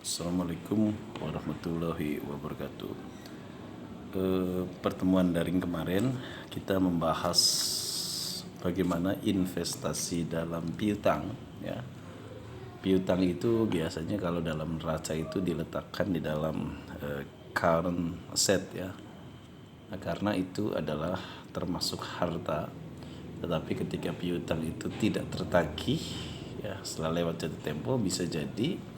Assalamualaikum warahmatullahi wabarakatuh. Pertemuan daring kemarin kita membahas bagaimana investasi dalam piutang. Ya, piutang itu biasanya kalau dalam neraca itu diletakkan di dalam current asset ya. Nah, karena itu adalah termasuk harta. Tetapi ketika piutang itu tidak tertagih, ya setelah lewat jatuh tempo bisa jadi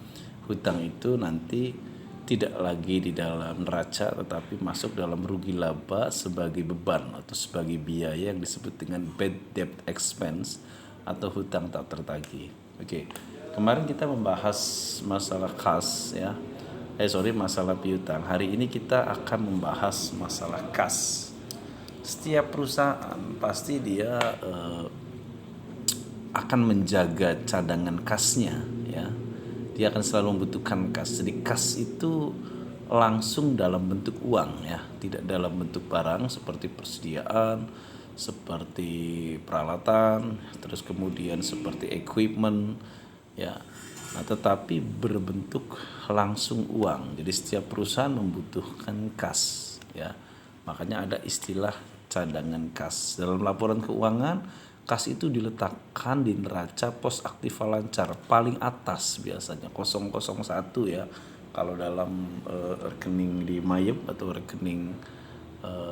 hutang itu nanti tidak lagi di dalam neraca tetapi masuk dalam rugi laba sebagai beban atau sebagai biaya yang disebut dengan bad debt expense atau hutang tak tertagih. Oke. Kemarin kita membahas masalah kas ya. Masalah piutang. Hari ini kita akan membahas masalah kas. Setiap perusahaan pasti dia akan menjaga cadangan kasnya ya. Dia akan selalu membutuhkan kas. Jadi kas itu langsung dalam bentuk uang ya, tidak dalam bentuk barang seperti persediaan, seperti peralatan, terus kemudian seperti equipment ya. Nah, tetapi berbentuk langsung uang. Jadi setiap perusahaan membutuhkan kas ya. Makanya ada istilah cadangan kas. Dalam laporan keuangan, kas itu diletakkan di neraca pos aktiva lancar paling atas biasanya 001 ya. Kalau dalam rekening di Mayep atau rekening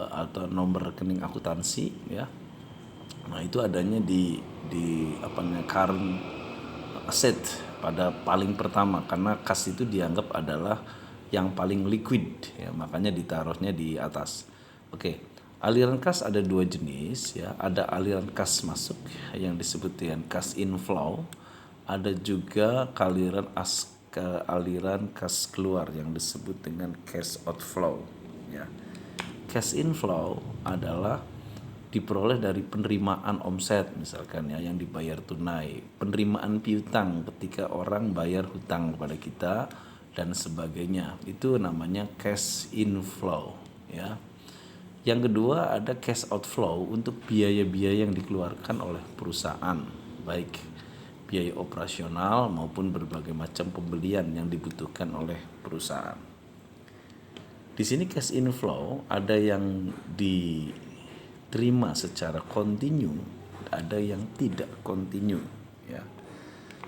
atau nomor rekening akuntansi ya. Nah, itu adanya di current asset pada paling pertama karena kas itu dianggap adalah yang paling liquid ya, makanya ditaruhnya di atas. Oke. Aliran kas ada dua jenis ya, ada aliran kas masuk yang disebut dengan kas inflow, ada juga aliran kas keluar yang disebut dengan cash outflow ya. Cash inflow adalah diperoleh dari penerimaan omset misalkan ya yang dibayar tunai, penerimaan piutang ketika orang bayar hutang kepada kita dan sebagainya. Itu namanya cash inflow ya. Yang kedua ada cash outflow untuk biaya-biaya yang dikeluarkan oleh perusahaan, baik biaya operasional maupun berbagai macam pembelian yang dibutuhkan oleh perusahaan. Di sini cash inflow ada yang diterima secara kontinu, ada yang tidak kontinu ya.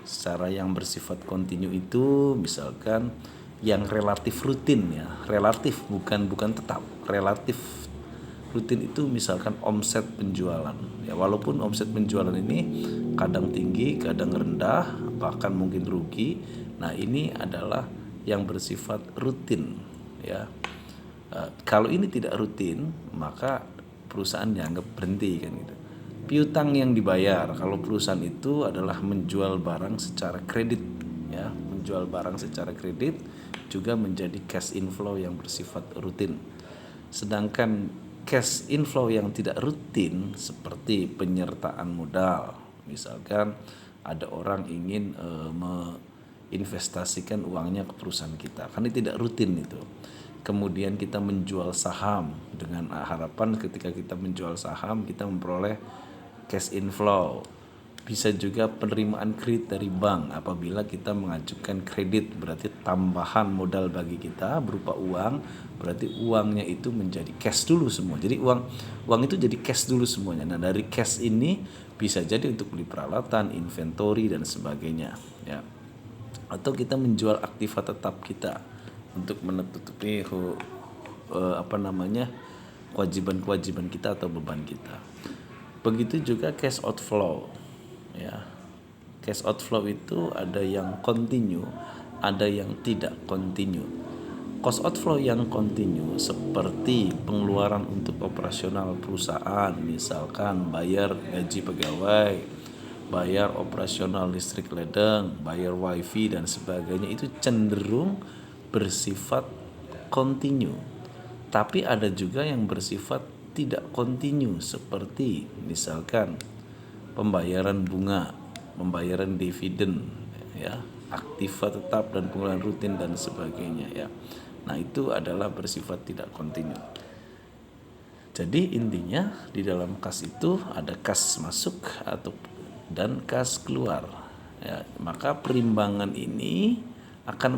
Secara yang bersifat kontinu itu misalkan yang relatif rutin ya, relatif bukan tetap, relatif rutin itu misalkan omset penjualan ya, walaupun omset penjualan ini kadang tinggi kadang rendah bahkan mungkin rugi. Nah, ini adalah yang bersifat rutin ya. Kalau ini tidak rutin maka perusahaan dianggap berhenti kan gitu. Piutang yang dibayar kalau perusahaan itu adalah menjual barang secara kredit ya, menjual barang secara kredit juga menjadi cash inflow yang bersifat rutin. Sedangkan cash inflow yang tidak rutin seperti penyertaan modal, misalkan ada orang ingin menginvestasikan uangnya ke perusahaan kita, kan ini tidak rutin itu. Kemudian kita menjual saham dengan harapan ketika kita menjual saham kita memperoleh cash inflow. Bisa juga penerimaan kredit dari bank apabila kita mengajukan kredit, berarti tambahan modal bagi kita berupa uang, berarti uangnya itu menjadi cash dulu semua. Jadi uang itu jadi cash dulu semuanya. Nah, dari cash ini bisa jadi untuk beli peralatan, inventory dan sebagainya ya. Atau kita menjual aktiva tetap kita untuk menutupi kewajiban-kewajiban kita atau beban kita. Begitu juga cash outflow ya. Cash outflow itu ada yang continue, ada yang tidak continue. Cost outflow yang continue seperti pengeluaran untuk operasional perusahaan, misalkan bayar gaji pegawai, bayar operasional listrik ledeng, bayar wifi dan sebagainya, itu cenderung bersifat continue. Tapi ada juga yang bersifat tidak continue seperti misalkan pembayaran bunga, pembayaran dividen ya, aktiva tetap dan pengeluaran rutin dan sebagainya ya. Nah, itu adalah bersifat tidak kontinu. Jadi intinya di dalam kas itu ada kas masuk dan kas keluar ya. Maka perimbangan ini akan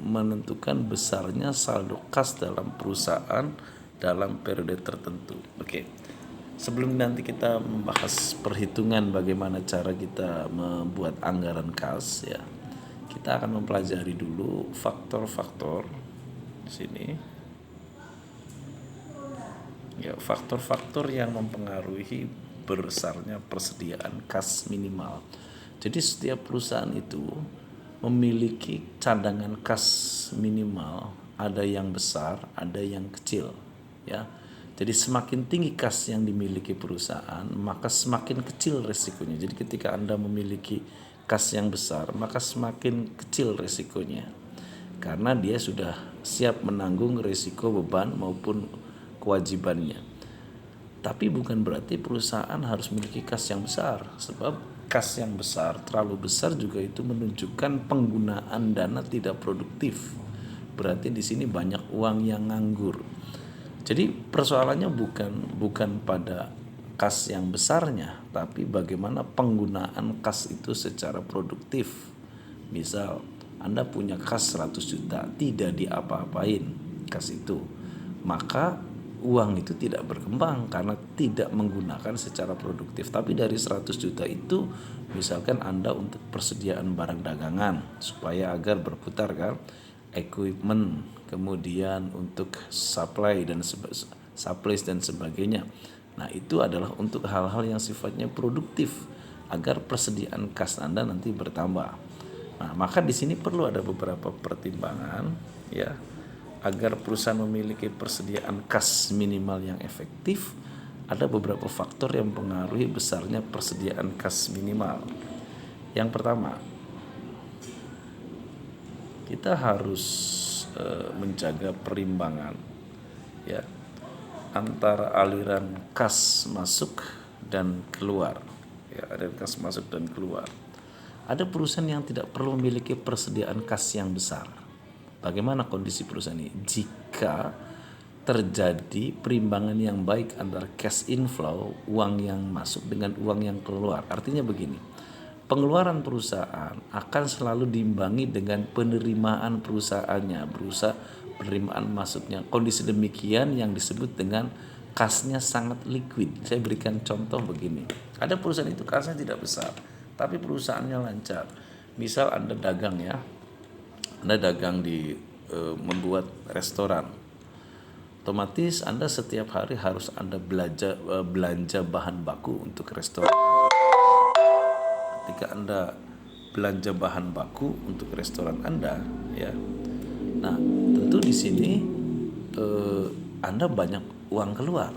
menentukan besarnya saldo kas dalam perusahaan dalam periode tertentu. Oke. Sebelum nanti kita membahas perhitungan bagaimana cara kita membuat anggaran kas ya. Kita akan mempelajari dulu faktor-faktor di sini. Ya, faktor-faktor yang mempengaruhi besarnya persediaan kas minimal. Jadi setiap perusahaan itu memiliki cadangan kas minimal, ada yang besar, ada yang kecil, ya. Jadi semakin tinggi kas yang dimiliki perusahaan, maka semakin kecil resikonya. Jadi ketika Anda memiliki kas yang besar, maka semakin kecil resikonya. Karena dia sudah siap menanggung resiko beban maupun kewajibannya. Tapi bukan berarti perusahaan harus memiliki kas yang besar, sebab kas yang besar, terlalu besar juga itu menunjukkan penggunaan dana tidak produktif. Berarti di sini banyak uang yang nganggur. Jadi persoalannya bukan pada kas yang besarnya, tapi bagaimana penggunaan kas itu secara produktif. Misal Anda punya kas 100 juta, tidak diapa-apain kas itu, maka uang itu tidak berkembang karena tidak menggunakan secara produktif. Tapi dari 100 juta itu misalkan Anda untuk persediaan barang dagangan supaya agar berputar kan, equipment, kemudian untuk supply dan sebagainya. Nah, itu adalah untuk hal-hal yang sifatnya produktif agar persediaan kas Anda nanti bertambah. Nah, maka di sini perlu ada beberapa pertimbangan ya agar perusahaan memiliki persediaan kas minimal yang efektif. Ada beberapa faktor yang mempengaruhi besarnya persediaan kas minimal. Yang pertama, kita harus menjaga perimbangan ya antara aliran kas masuk dan keluar. Ya, aliran kas masuk dan keluar. Ada perusahaan yang tidak perlu memiliki persediaan kas yang besar. Bagaimana kondisi perusahaan ini? Jika terjadi perimbangan yang baik antara cash inflow, uang yang masuk dengan uang yang keluar. Artinya begini, pengeluaran perusahaan akan selalu diimbangi dengan penerimaan perusahaannya, penerimaan masuknya. Kondisi demikian yang disebut dengan kasnya sangat liquid. Saya berikan contoh begini. Ada perusahaan itu kasnya tidak besar, tapi perusahaannya lancar. Misal Anda dagang ya, Anda dagang di membuat restoran. Otomatis Anda setiap hari harus Anda belanja bahan baku untuk restoran. Ketika Anda belanja bahan baku untuk restoran Anda, ya, nah tentu di sini Anda banyak uang keluar,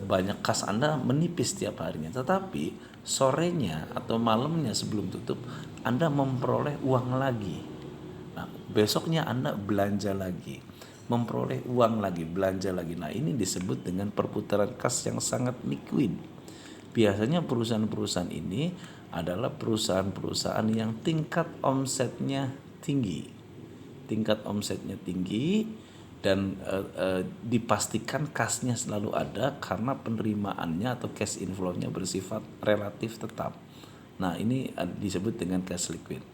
banyak kas Anda menipis setiap harinya. Tetapi sorenya atau malamnya sebelum tutup, Anda memperoleh uang lagi. Nah, besoknya Anda belanja lagi, memperoleh uang lagi, belanja lagi. Nah, ini disebut dengan perputaran kas yang sangat liquid. Biasanya perusahaan-perusahaan ini adalah perusahaan-perusahaan yang tingkat omsetnya tinggi. Dan dipastikan kasnya selalu ada karena penerimaannya atau cash inflow-nya bersifat relatif tetap. Nah, ini disebut dengan cash liquid.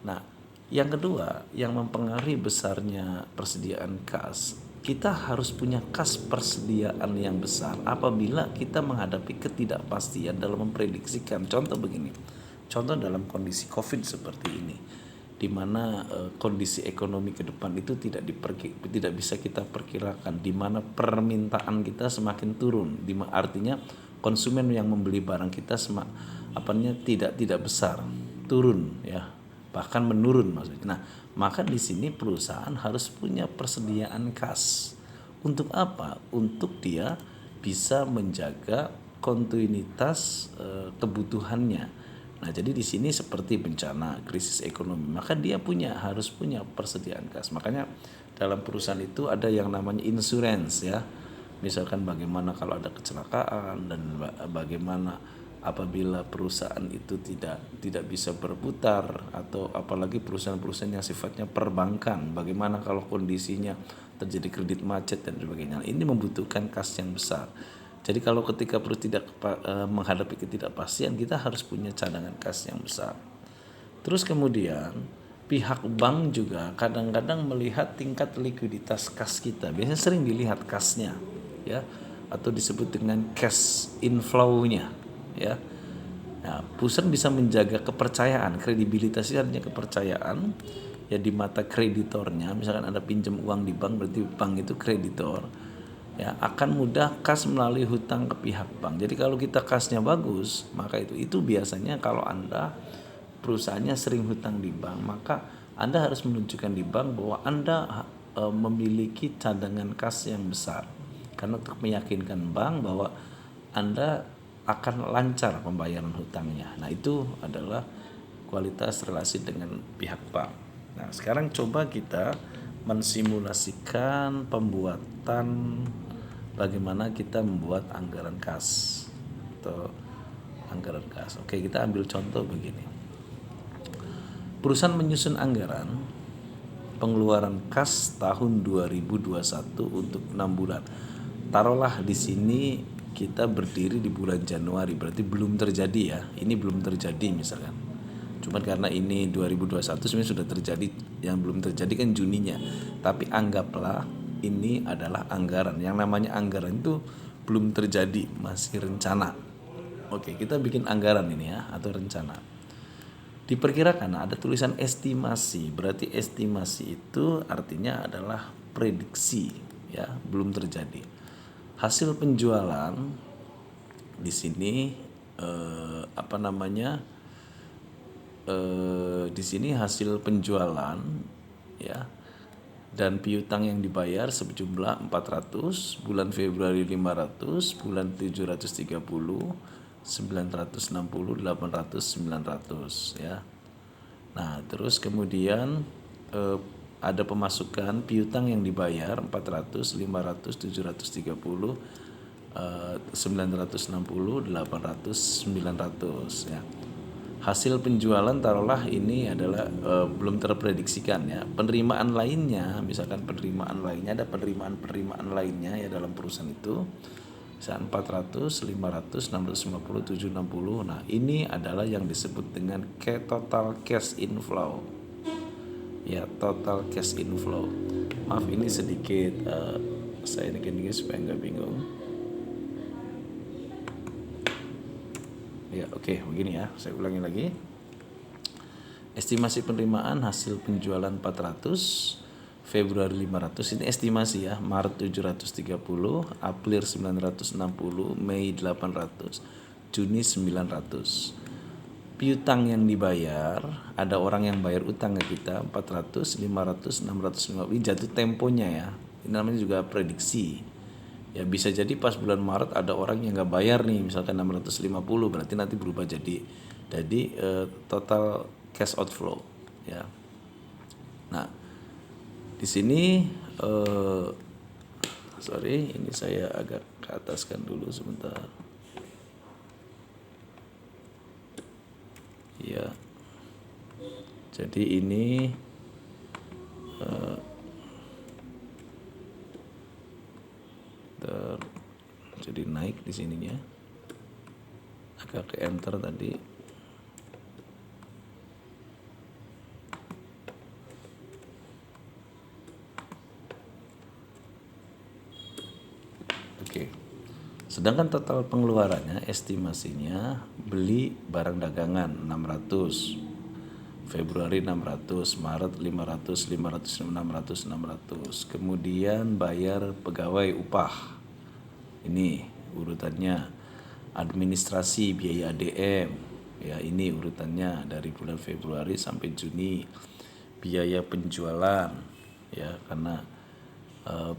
Nah, yang kedua yang mempengaruhi besarnya persediaan kas, kita harus punya kas persediaan yang besar apabila kita menghadapi ketidakpastian dalam memprediksikan. Contoh begini, contoh dalam kondisi COVID seperti ini, di mana kondisi ekonomi ke depan itu tidak bisa kita perkirakan, di mana permintaan kita semakin turun, artinya konsumen yang membeli barang kita tidak besar, turun ya, bahkan menurun maksudnya. Nah, maka di sini perusahaan harus punya persediaan kas. Untuk apa? Untuk dia bisa menjaga kontinuitas kebutuhannya. Nah, jadi di sini seperti bencana, krisis ekonomi, maka dia harus punya persediaan kas. Makanya dalam perusahaan itu ada yang namanya insurance ya. Misalkan bagaimana kalau ada kecelakaan dan bagaimana apabila perusahaan itu tidak bisa berputar, atau apalagi perusahaan-perusahaan yang sifatnya perbankan, bagaimana kalau kondisinya terjadi kredit macet dan sebagainya. Ini membutuhkan kas yang besar. Jadi kalau ketika menghadapi ketidakpastian, kita harus punya cadangan kas yang besar. Terus kemudian pihak bank juga kadang-kadang melihat tingkat likuiditas kas kita. Biasanya sering dilihat kasnya, ya, atau disebut dengan cash inflow-nya, ya. Nah, perusahaan bisa menjaga kepercayaan, kredibilitasnya artinya kepercayaan ya di mata kreditornya. Misalkan Anda pinjam uang di bank, berarti bank itu kreditor. Ya, akan mudah kas melalui hutang ke pihak bank. Jadi kalau kita kasnya bagus, maka itu biasanya kalau Anda perusahaannya sering hutang di bank, maka Anda harus menunjukkan di bank bahwa Anda memiliki cadangan kas yang besar. Karena untuk meyakinkan bank bahwa Anda akan lancar pembayaran hutangnya. Nah, itu adalah kualitas relasi dengan pihak bank. Nah, sekarang coba kita mensimulasikan pembuatan bagaimana kita membuat anggaran kas atau anggaran kas. Oke, kita ambil contoh begini. Perusahaan menyusun anggaran pengeluaran kas tahun 2021 untuk 6 bulan. Taruhlah di sini kita berdiri di bulan Januari, berarti belum terjadi ya. Ini belum terjadi misalkan. Cuma karena ini 2021 sebenarnya sudah terjadi, yang belum terjadi kan Juninya. Tapi anggaplah ini adalah anggaran. Yang namanya anggaran itu belum terjadi, masih rencana. Oke, kita bikin anggaran ini ya, atau rencana. Diperkirakan ada tulisan estimasi. Berarti estimasi itu artinya adalah prediksi ya, belum terjadi. Hasil penjualan di sini di sini hasil penjualan ya, dan piutang yang dibayar sejumlah 400, bulan Februari 500, bulan 730, 960, 800, 900 ya. Nah, terus kemudian ada pemasukan piutang yang dibayar 400, 500, 730, 960, 800, 900 ya. Hasil penjualan taruhlah ini adalah belum terprediksikan ya. Penerimaan lainnya, misalkan penerimaan lainnya ada penerimaan lainnya ya dalam perusahaan itu. Misalkan 400, 500, 650, 760. Nah, ini adalah yang disebut dengan total cash inflow. Ya, total cash inflow. Maaf ini sedikit saya dikit-dikit supaya nggak bingung. Ya, oke, begini ya. Saya ulangi lagi. Estimasi penerimaan hasil penjualan 400, Februari 500, ini estimasi ya. Maret 730, April 960, Mei 800, Juni 900. Piutang yang dibayar, ada orang yang bayar utang ke kita 400, 500, 650. Ini jatuh temponya ya. Ini namanya juga prediksi. Ya bisa jadi pas bulan Maret ada orang yang nggak bayar nih, misalkan 650, berarti nanti berubah jadi total cash outflow ya. Nah, di sini sorry, ini saya agak ke ataskan dulu sebentar. Ya. Jadi ini jadi naik di sininya. Agak ke enter tadi. Oke. Sedangkan total pengeluarannya estimasinya beli barang dagangan 600. Februari 600, Maret 500, 500, 600, 600. Kemudian bayar pegawai upah. Ini urutannya. Administrasi biaya ADM. Ya, ini urutannya dari bulan Februari sampai Juni. Biaya penjualan ya, karena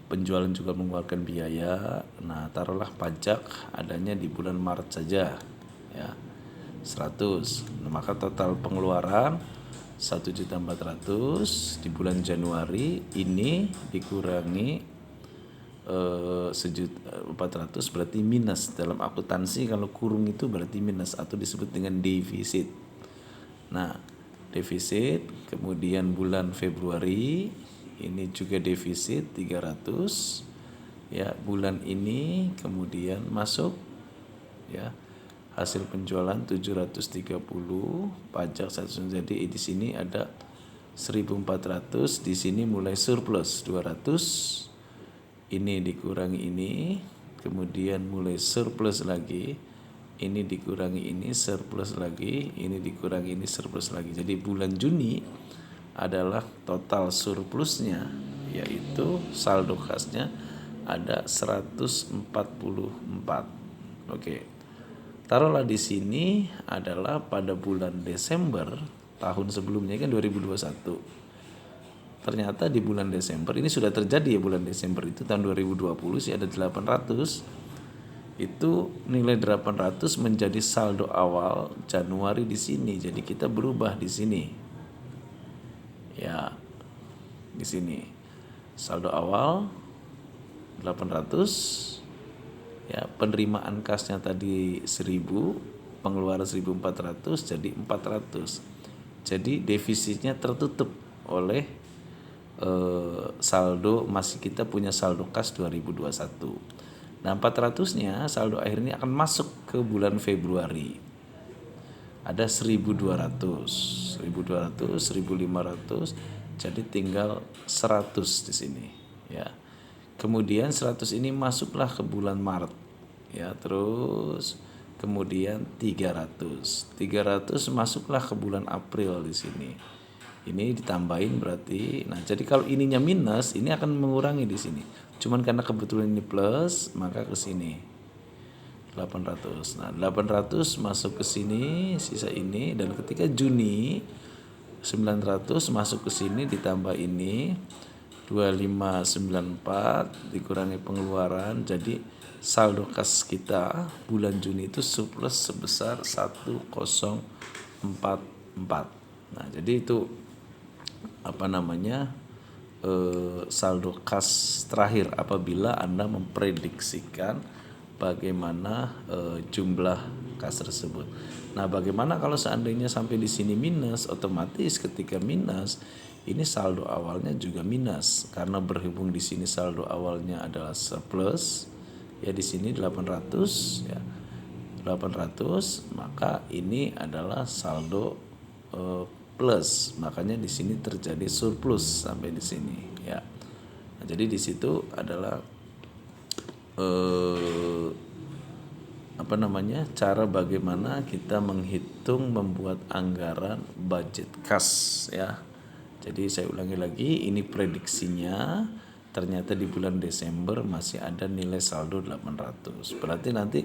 penjualan juga mengeluarkan biaya. Nah, taruhlah pajak adanya di bulan Maret saja ya. 100. Nah, maka total pengeluaran 1.400.000 di bulan Januari ini dikurangi 1.400.000 berarti minus. Dalam akuntansi kalau kurung itu berarti minus atau disebut dengan defisit. Nah, defisit kemudian bulan Februari ini juga defisit 300 ya. Bulan ini kemudian masuk ya hasil penjualan 730, pajak 100. Jadi di sini ada 1.400, di sini mulai surplus 200, ini dikurangi ini, kemudian mulai surplus lagi, ini dikurangi ini surplus lagi, ini dikurangi ini surplus lagi. Jadi bulan Juni adalah total surplusnya, yaitu saldo kasnya ada 144. Oke. Taruhlah di sini adalah pada bulan Desember tahun sebelumnya kan 2021. Ternyata di bulan Desember ini sudah terjadi ya, bulan Desember itu tahun 2020 sih ada 800. Itu nilai 800 menjadi saldo awal Januari di sini. Jadi kita berubah di sini. Ya, di sini. Saldo awal 800, ya, penerimaan kasnya tadi 1000, pengeluaran 1400, jadi 400. Jadi defisitnya tertutup oleh saldo, masih kita punya saldo kas 2021. Nah, 400-nya saldo akhir ini akan masuk ke bulan Februari. Ada 1200, 1500, jadi tinggal 100 di sini, ya. Kemudian 100 ini masuklah ke bulan Maret, ya, terus kemudian 300 masuklah ke bulan April di sini. Ini ditambahin berarti. Nah, jadi kalau ininya minus, ini akan mengurangi di sini. Cuman karena kebetulan ini plus, maka ke sini 800. Nah, 800 masuk ke sini, sisa ini, dan ketika Juni 900 masuk ke sini ditambah ini 2594 dikurangi pengeluaran, jadi saldo kas kita bulan Juni itu surplus sebesar 1044. Nah, jadi itu saldo kas terakhir apabila Anda memprediksikan bagaimana jumlah kas tersebut. Nah, bagaimana kalau seandainya sampai di sini minus? Otomatis ketika minus, ini saldo awalnya juga minus karena berhubung di sini saldo awalnya adalah surplus, ya, di sini 800, ya. 800, maka ini adalah saldo plus, makanya di sini terjadi surplus sampai di sini, ya. Nah, jadi di situ adalah cara bagaimana kita menghitung membuat anggaran budget kas, ya. Jadi saya ulangi lagi, ini prediksinya. Ternyata di bulan Desember masih ada nilai saldo 800. Berarti nanti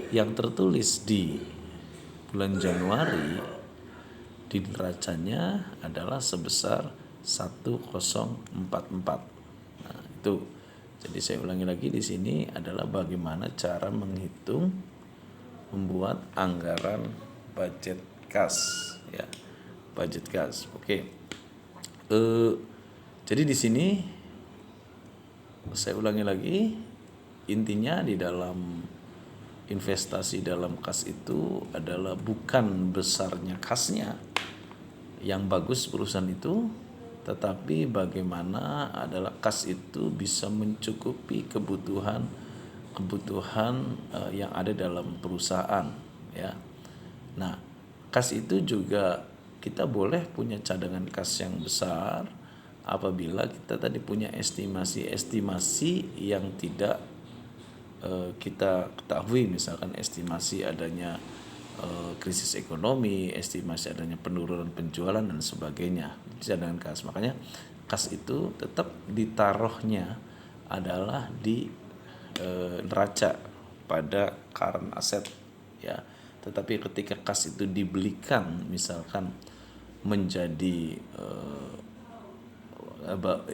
yang tertulis di bulan Januari di neracanya adalah sebesar 1044. Nah, itu. Jadi saya ulangi lagi, di sini adalah bagaimana cara menghitung membuat anggaran budget kas, ya. Budget kas. Oke. Jadi di sini saya ulangi lagi, intinya di dalam investasi dalam kas itu adalah bukan besarnya kasnya yang bagus perusahaan itu, tetapi bagaimana adalah kas itu bisa mencukupi kebutuhan yang ada dalam perusahaan, ya. Nah, kas itu juga kita boleh punya cadangan kas yang besar apabila kita tadi punya estimasi yang tidak kita ketahui, misalkan estimasi adanya krisis ekonomi, estimasi adanya penurunan penjualan dan sebagainya, cadangan kas. Makanya kas itu tetap ditaruhnya adalah di neraca pada current asset, ya. Tetapi ketika kas itu dibelikan misalkan menjadi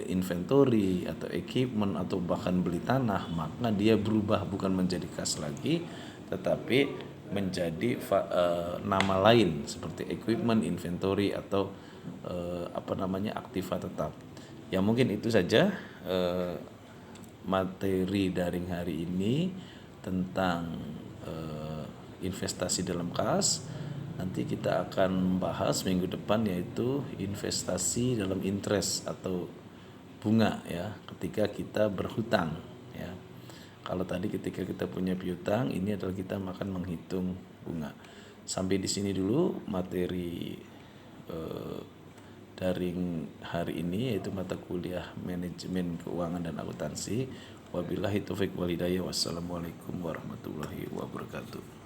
inventory atau equipment atau bahkan beli tanah, maka dia berubah bukan menjadi kas lagi, tetapi menjadi nama lain seperti equipment, inventory, atau aktiva tetap. Ya, mungkin itu saja materi daring hari ini tentang investasi dalam kas. Nanti kita akan bahas minggu depan, yaitu investasi dalam interest atau bunga, ya, ketika kita berhutang, ya. Kalau tadi ketika kita punya piutang, ini adalah kita akan menghitung bunga. Sampai di sini dulu materi daring hari ini, yaitu mata kuliah manajemen keuangan dan akuntansi. Wabillahi taufik wal hidayah. Wassalamualaikum warahmatullahi wabarakatuh.